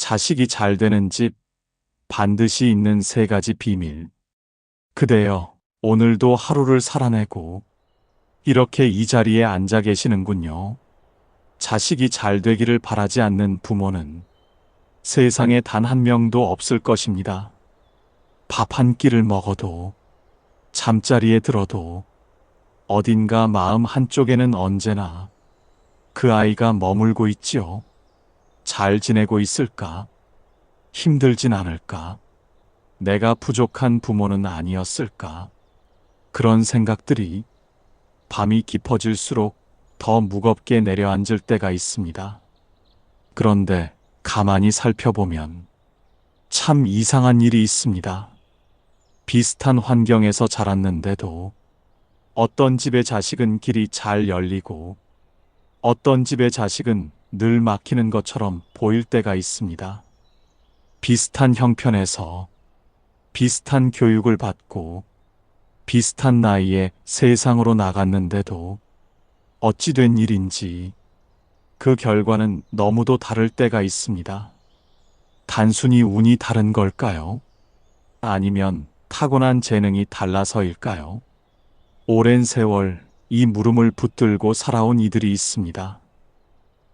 자식이 잘 되는 집, 반드시 있는 세 가지 비밀. 그대여, 오늘도 하루를 살아내고 이렇게 이 자리에 앉아 계시는군요. 자식이 잘 되기를 바라지 않는 부모는 세상에 단 한 명도 없을 것입니다. 밥 한 끼를 먹어도, 잠자리에 들어도 어딘가 마음 한쪽에는 언제나 그 아이가 머물고 있지요. 잘 지내고 있을까? 힘들진 않을까? 내가 부족한 부모는 아니었을까? 그런 생각들이 밤이 깊어질수록 더 무겁게 내려앉을 때가 있습니다. 그런데 가만히 살펴보면 참 이상한 일이 있습니다. 비슷한 환경에서 자랐는데도 어떤 집의 자식은 길이 잘 열리고 어떤 집의 자식은 늘 막히는 것처럼 보일 때가 있습니다. 비슷한 형편에서 비슷한 교육을 받고 비슷한 나이에 세상으로 나갔는데도 어찌 된 일인지 그 결과는 너무도 다를 때가 있습니다. 단순히 운이 다른 걸까요? 아니면 타고난 재능이 달라서일까요? 오랜 세월 이 물음을 붙들고 살아온 이들이 있습니다.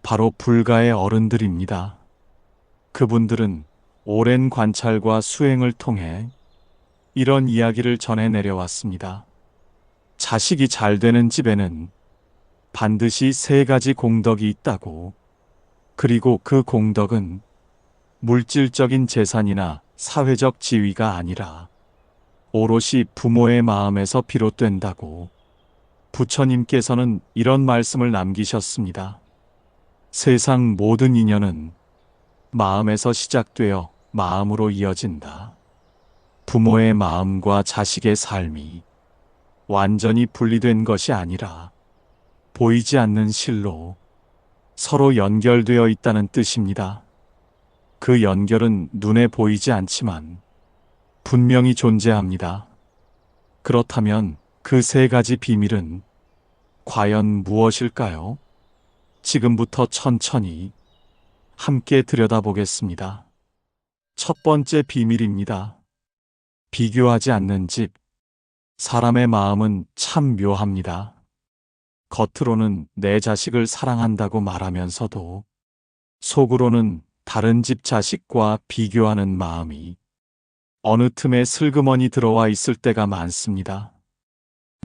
바로 불가의 어른들입니다. 그분들은 오랜 관찰과 수행을 통해 이런 이야기를 전해 내려왔습니다. 자식이 잘 되는 집에는 반드시 세 가지 공덕이 있다고. 그리고 그 공덕은 물질적인 재산이나 사회적 지위가 아니라 오롯이 부모의 마음에서 비롯된다고. 부처님께서는 이런 말씀을 남기셨습니다. 세상 모든 인연은 마음에서 시작되어 마음으로 이어진다. 부모의 마음과 자식의 삶이 완전히 분리된 것이 아니라 보이지 않는 실로 서로 연결되어 있다는 뜻입니다. 그 연결은 눈에 보이지 않지만 분명히 존재합니다. 그렇다면 그 세 가지 비밀은 과연 무엇일까요? 지금부터 천천히 함께 들여다보겠습니다. 첫 번째 비밀입니다. 비교하지 않는 집. 사람의 마음은 참 묘합니다. 겉으로는 내 자식을 사랑한다고 말하면서도 속으로는 다른 집 자식과 비교하는 마음이 어느 틈에 슬그머니 들어와 있을 때가 많습니다.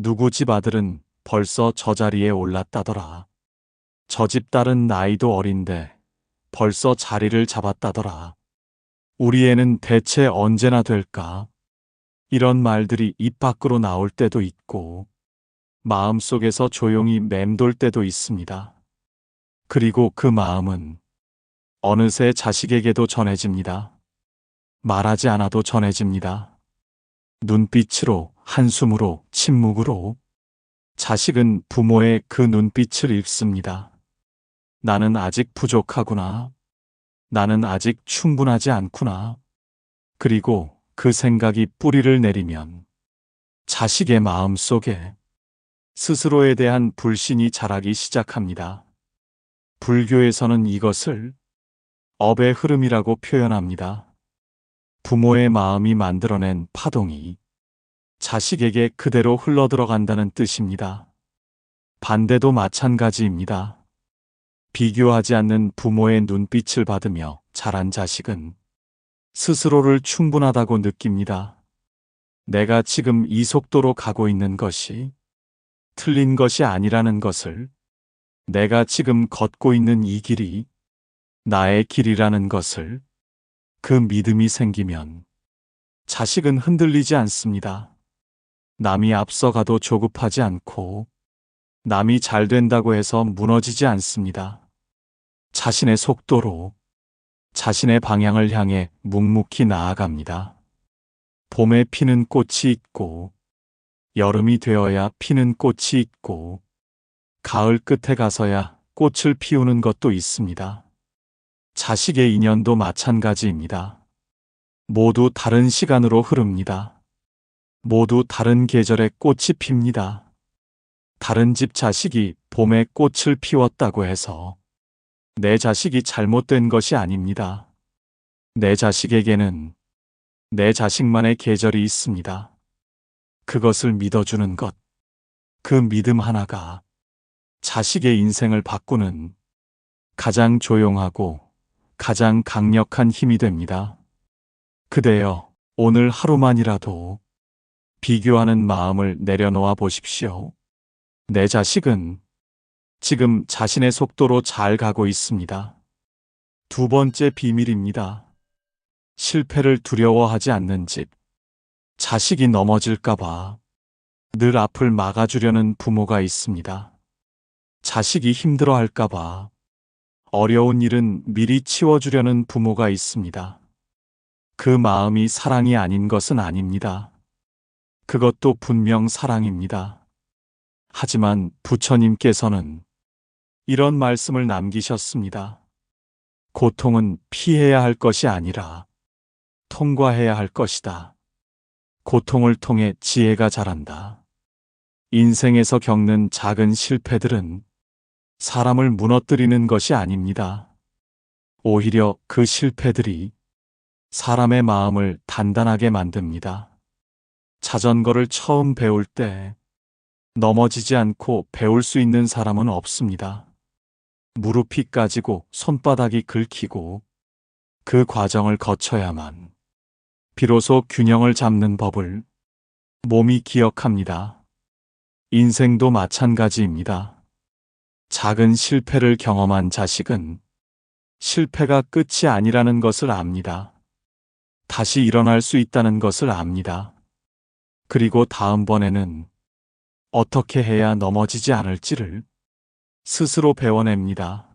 누구 집 아들은 벌써 저 자리에 올랐다더라. 저 집 딸은 나이도 어린데 벌써 자리를 잡았다더라. 우리 애는 대체 언제나 될까? 이런 말들이 입 밖으로 나올 때도 있고 마음속에서 조용히 맴돌 때도 있습니다. 그리고 그 마음은 어느새 자식에게도 전해집니다. 말하지 않아도 전해집니다. 눈빛으로, 한숨으로, 침묵으로. 자식은 부모의 그 눈빛을 읽습니다. 나는 아직 부족하구나. 나는 아직 충분하지 않구나. 그리고 그 생각이 뿌리를 내리면 자식의 마음 속에 스스로에 대한 불신이 자라기 시작합니다. 불교에서는 이것을 업의 흐름이라고 표현합니다. 부모의 마음이 만들어낸 파동이 자식에게 그대로 흘러들어간다는 뜻입니다. 반대도 마찬가지입니다. 비교하지 않는 부모의 눈빛을 받으며 자란 자식은 스스로를 충분하다고 느낍니다. 내가 지금 이 속도로 가고 있는 것이 틀린 것이 아니라는 것을, 내가 지금 걷고 있는 이 길이 나의 길이라는 것을, 그 믿음이 생기면 자식은 흔들리지 않습니다. 남이 앞서가도 조급하지 않고 남이 잘 된다고 해서 무너지지 않습니다. 자신의 속도로 자신의 방향을 향해 묵묵히 나아갑니다. 봄에 피는 꽃이 있고 여름이 되어야 피는 꽃이 있고 가을 끝에 가서야 꽃을 피우는 것도 있습니다. 자식의 인연도 마찬가지입니다. 모두 다른 시간으로 흐릅니다. 모두 다른 계절에 꽃이 핍니다. 다른 집 자식이 봄에 꽃을 피웠다고 해서 내 자식이 잘못된 것이 아닙니다. 내 자식에게는 내 자식만의 계절이 있습니다. 그것을 믿어주는 것, 그 믿음 하나가 자식의 인생을 바꾸는 가장 조용하고 가장 강력한 힘이 됩니다. 그대여, 오늘 하루만이라도 비교하는 마음을 내려놓아 보십시오. 내 자식은 지금 자신의 속도로 잘 가고 있습니다. 두 번째 비밀입니다. 실패를 두려워하지 않는 집. 자식이 넘어질까봐 늘 앞을 막아주려는 부모가 있습니다. 자식이 힘들어할까봐 어려운 일은 미리 치워주려는 부모가 있습니다. 그 마음이 사랑이 아닌 것은 아닙니다. 그것도 분명 사랑입니다. 하지만 부처님께서는 이런 말씀을 남기셨습니다. 고통은 피해야 할 것이 아니라 통과해야 할 것이다. 고통을 통해 지혜가 자란다. 인생에서 겪는 작은 실패들은 사람을 무너뜨리는 것이 아닙니다. 오히려 그 실패들이 사람의 마음을 단단하게 만듭니다. 자전거를 처음 배울 때 넘어지지 않고 배울 수 있는 사람은 없습니다. 무릎이 까지고 손바닥이 긁히고 그 과정을 거쳐야만 비로소 균형을 잡는 법을 몸이 기억합니다. 인생도 마찬가지입니다. 작은 실패를 경험한 자식은 실패가 끝이 아니라는 것을 압니다. 다시 일어날 수 있다는 것을 압니다. 그리고 다음번에는 어떻게 해야 넘어지지 않을지를 스스로 배워냅니다.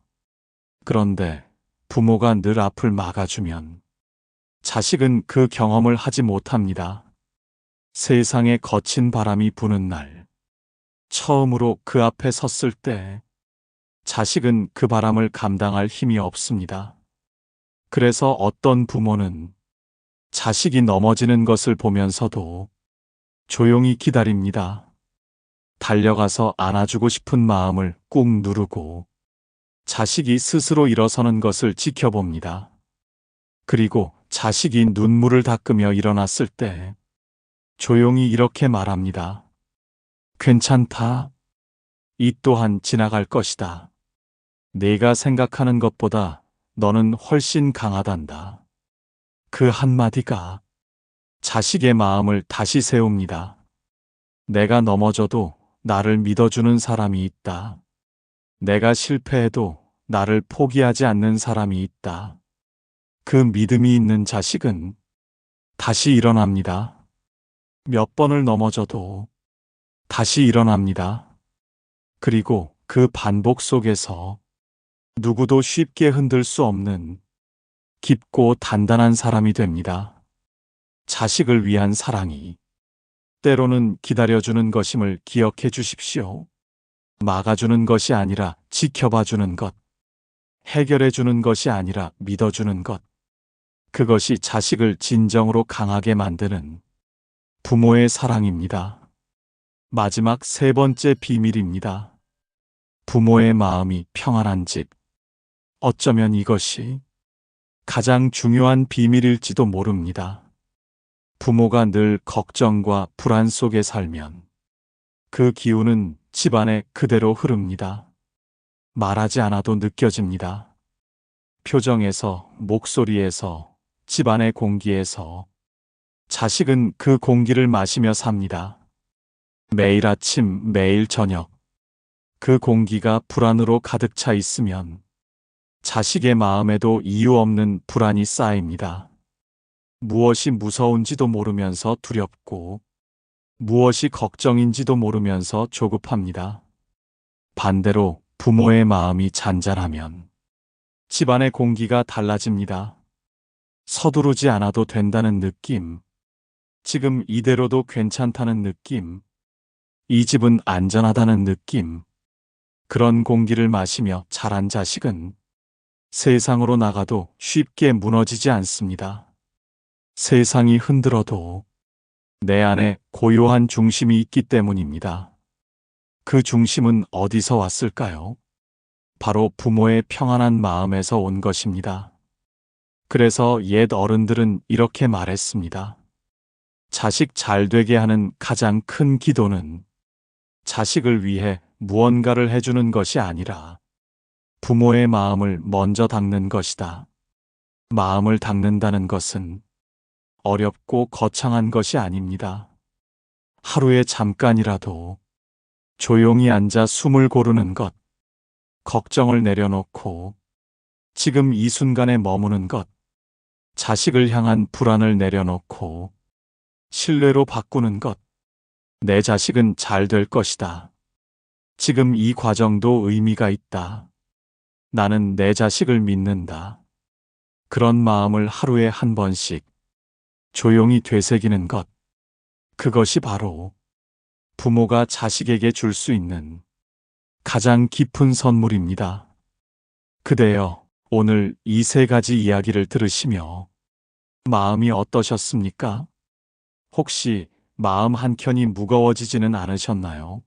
그런데 부모가 늘 앞을 막아주면 자식은 그 경험을 하지 못합니다. 세상에 거친 바람이 부는 날, 처음으로 그 앞에 섰을 때 자식은 그 바람을 감당할 힘이 없습니다. 그래서 어떤 부모는 자식이 넘어지는 것을 보면서도 조용히 기다립니다. 달려가서 안아주고 싶은 마음을 꾹 누르고 자식이 스스로 일어서는 것을 지켜봅니다. 그리고 자식이 눈물을 닦으며 일어났을 때 조용히 이렇게 말합니다. 괜찮다. 이 또한 지나갈 것이다. 내가 생각하는 것보다 너는 훨씬 강하단다. 그 한마디가 자식의 마음을 다시 세웁니다. 내가 넘어져도 나를 믿어주는 사람이 있다. 내가 실패해도 나를 포기하지 않는 사람이 있다. 그 믿음이 있는 자식은 다시 일어납니다. 몇 번을 넘어져도 다시 일어납니다. 그리고 그 반복 속에서 누구도 쉽게 흔들 수 없는 깊고 단단한 사람이 됩니다. 자식을 위한 사랑이 때로는 기다려주는 것임을 기억해 주십시오. 막아주는 것이 아니라 지켜봐주는 것, 해결해주는 것이 아니라 믿어주는 것, 그것이 자식을 진정으로 강하게 만드는 부모의 사랑입니다. 마지막 세 번째 비밀입니다. 부모의 마음이 평안한 집. 어쩌면 이것이 가장 중요한 비밀일지도 모릅니다. 부모가 늘 걱정과 불안 속에 살면 그 기운은 집안에 그대로 흐릅니다. 말하지 않아도 느껴집니다. 표정에서, 목소리에서, 집안의 공기에서 자식은 그 공기를 마시며 삽니다. 매일 아침, 매일 저녁 그 공기가 불안으로 가득 차 있으면 자식의 마음에도 이유 없는 불안이 쌓입니다. 무엇이 무서운지도 모르면서 두렵고 무엇이 걱정인지도 모르면서 조급합니다. 반대로 부모의 마음이 잔잔하면 집안의 공기가 달라집니다. 서두르지 않아도 된다는 느낌, 지금 이대로도 괜찮다는 느낌, 이 집은 안전하다는 느낌, 그런 공기를 마시며 자란 자식은 세상으로 나가도 쉽게 무너지지 않습니다. 세상이 흔들어도 내 안에 고요한 중심이 있기 때문입니다. 그 중심은 어디서 왔을까요? 바로 부모의 평안한 마음에서 온 것입니다. 그래서 옛 어른들은 이렇게 말했습니다. 자식 잘 되게 하는 가장 큰 기도는 자식을 위해 무언가를 해주는 것이 아니라 부모의 마음을 먼저 닦는 것이다. 마음을 닦는다는 것은 어렵고 거창한 것이 아닙니다. 하루에 잠깐이라도 조용히 앉아 숨을 고르는 것, 걱정을 내려놓고 지금 이 순간에 머무는 것, 자식을 향한 불안을 내려놓고 신뢰로 바꾸는 것. 내 자식은 잘 될 것이다. 지금 이 과정도 의미가 있다. 나는 내 자식을 믿는다. 그런 마음을 하루에 한 번씩 조용히 되새기는 것. 그것이 바로 부모가 자식에게 줄 수 있는 가장 깊은 선물입니다. 그대여, 오늘 이 세 가지 이야기를 들으시며 마음이 어떠셨습니까? 혹시 마음 한켠이 무거워지지는 않으셨나요?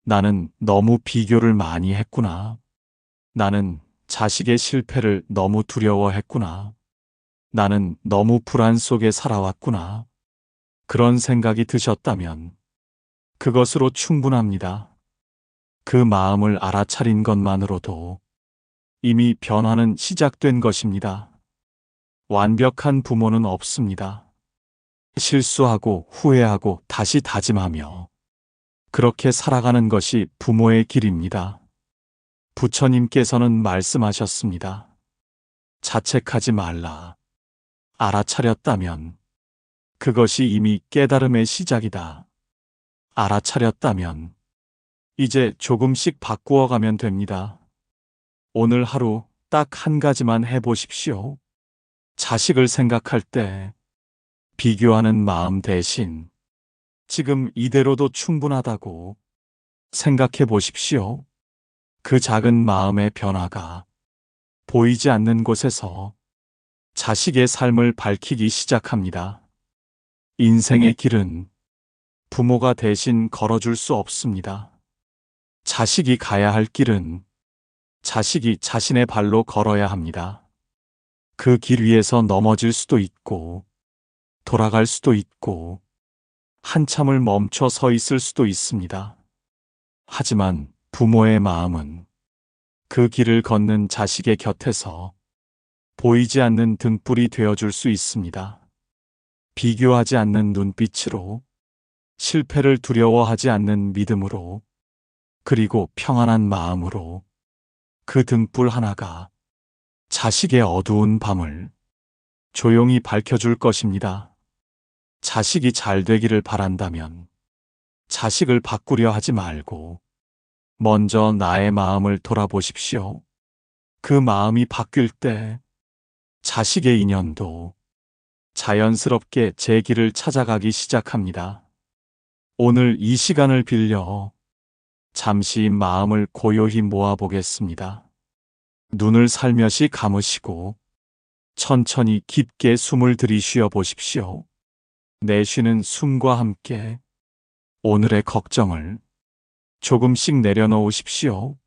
나는 너무 비교를 많이 했구나. 나는 자식의 실패를 너무 두려워했구나. 나는 너무 불안 속에 살아왔구나. 그런 생각이 드셨다면 그것으로 충분합니다. 그 마음을 알아차린 것만으로도 이미 변화는 시작된 것입니다. 완벽한 부모는 없습니다. 실수하고 후회하고 다시 다짐하며 그렇게 살아가는 것이 부모의 길입니다. 부처님께서는 말씀하셨습니다. 자책하지 말라. 알아차렸다면 그것이 이미 깨달음의 시작이다. 알아차렸다면 이제 조금씩 바꾸어 가면 됩니다. 오늘 하루 딱 한 가지만 해보십시오. 자식을 생각할 때 비교하는 마음 대신 지금 이대로도 충분하다고 생각해 보십시오. 그 작은 마음의 변화가 보이지 않는 곳에서 자식의 삶을 밝히기 시작합니다. 인생의 길은 부모가 대신 걸어줄 수 없습니다. 자식이 가야 할 길은 자식이 자신의 발로 걸어야 합니다. 그 길 위에서 넘어질 수도 있고, 돌아갈 수도 있고, 한참을 멈춰 서 있을 수도 있습니다. 하지만 부모의 마음은 그 길을 걷는 자식의 곁에서 보이지 않는 등불이 되어줄 수 있습니다. 비교하지 않는 눈빛으로, 실패를 두려워하지 않는 믿음으로, 그리고 평안한 마음으로 그 등불 하나가 자식의 어두운 밤을 조용히 밝혀줄 것입니다. 자식이 잘 되기를 바란다면 자식을 바꾸려 하지 말고 먼저 나의 마음을 돌아보십시오. 그 마음이 바뀔 때 자식의 인연도 자연스럽게 제 길을 찾아가기 시작합니다. 오늘 이 시간을 빌려 잠시 마음을 고요히 모아보겠습니다. 눈을 살며시 감으시고 천천히 깊게 숨을 들이쉬어 보십시오. 내쉬는 숨과 함께 오늘의 걱정을 조금씩 내려놓으십시오.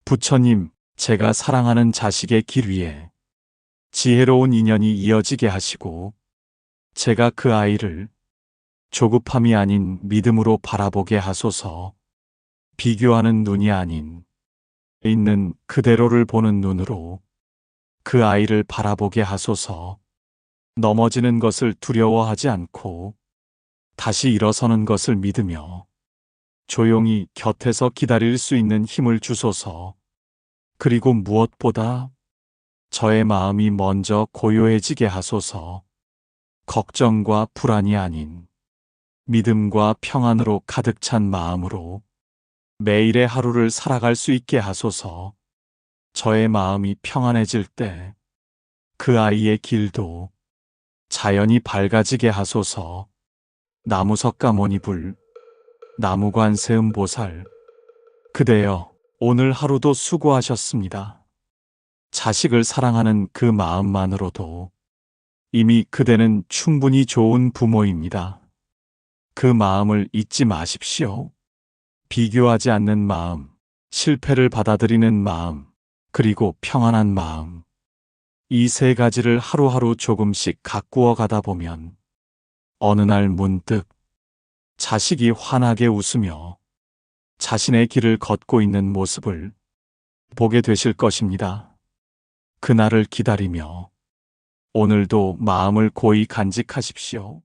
부처님, 제가 사랑하는 자식의 길 위에 지혜로운 인연이 이어지게 하시고 제가 그 아이를 조급함이 아닌 믿음으로 바라보게 하소서. 비교하는 눈이 아닌 있는 그대로를 보는 눈으로 그 아이를 바라보게 하소서. 넘어지는 것을 두려워하지 않고 다시 일어서는 것을 믿으며 조용히 곁에서 기다릴 수 있는 힘을 주소서. 그리고 무엇보다 저의 마음이 먼저 고요해지게 하소서. 걱정과 불안이 아닌 믿음과 평안으로 가득 찬 마음으로 매일의 하루를 살아갈 수 있게 하소서. 저의 마음이 평안해질 때 그 아이의 길도 자연히 밝아지게 하소서. 나무석가모니불, 나무관세음보살, 그대여, 오늘 하루도 수고하셨습니다. 자식을 사랑하는 그 마음만으로도 이미 그대는 충분히 좋은 부모입니다. 그 마음을 잊지 마십시오. 비교하지 않는 마음, 실패를 받아들이는 마음, 그리고 평안한 마음. 이 세 가지를 하루하루 조금씩 가꾸어 가다 보면 어느 날 문득 자식이 환하게 웃으며 자신의 길을 걷고 있는 모습을 보게 되실 것입니다. 그날을 기다리며 오늘도 마음을 고이 간직하십시오.